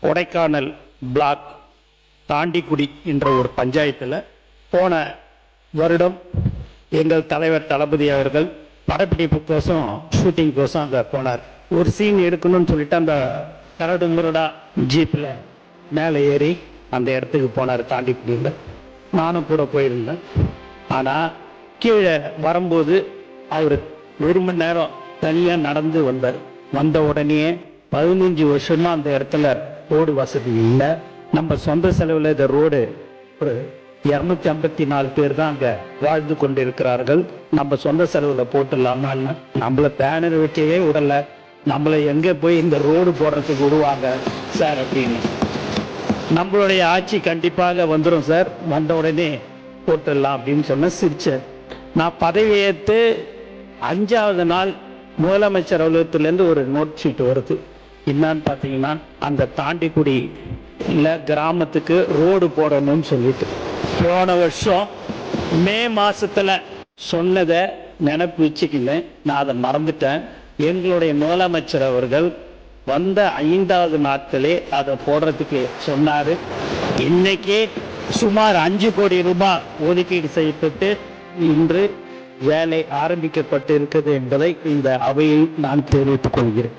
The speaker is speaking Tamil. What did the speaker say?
கொடைக்கானல் பிளாக் தாண்டிக்குடி என்ற ஒரு பஞ்சாயத்தில் போன வருடம் எங்கள் தலைவர் தளபதி அவர்கள் படப்பிடிப்புக்கோசம் ஷூட்டிங்கோசம் அங்கே போனார். ஒரு சீன் எடுக்கணும்னு சொல்லிட்டு அந்த கரடு முரடா ஜீப்பில் மேலே ஏறி அந்த இடத்துக்கு போனார் தாண்டிக்குடியில். நானும் கூட போயிருந்தேன். ஆனால் கீழே வரும்போது அவர் 1 மணி நேரம் தனியாக நடந்து வந்தார். வந்த உடனே 15 வருஷமா அந்த இடத்துல ரோடு வசதி இல்லை. நம்ம சொந்த செலவில் இந்த ரோடு ஒரு 254 பேர் தான் அங்கே வாழ்ந்து கொண்டு இருக்கிறார்கள். நம்ம சொந்த செலவில் போட்டுடலாமா, நம்மளை பேனர் வைக்கவே விடலை, நம்மளை எங்கே போய் இந்த ரோடு போடுறதுக்கு விடுவாங்க சார் அப்படின்னு. நம்மளுடைய ஆட்சி கண்டிப்பாக வந்துடும் சார், வந்த உடனே போட்டுடலாம் அப்படின்னு சொன்ன சிரிச்சேன். நான் பதவியேற்று 5வது நாள் முதலமைச்சர் அலுவலகத்திலேருந்து ஒரு நோட் ஷீட் வருது. என்னன்னு பார்த்தீங்கன்னா, அந்த தாண்டிக்குடி இல்லை கிராமத்துக்கு ரோடு போடணும்னு சொல்லிட்டு போன வருஷம் மே மாசத்துல சொன்னதை நினைப்பு வச்சுக்கினேன். நான் அதை மறந்துட்டேன். எங்களுடைய முதலமைச்சர் அவர்கள் வந்த 5வது நாட்களே அதை போடுறதுக்கு சொன்னாரு. இன்னைக்கு சுமார் 5 கோடி ரூபாய் ஒதுக்கீடு செய்யப்பட்டு இன்று வேலை ஆரம்பிக்கப்பட்டு இருக்கிறது என்பதை இந்த அவையில் நான் தெரிவித்துக் கொள்கிறேன்.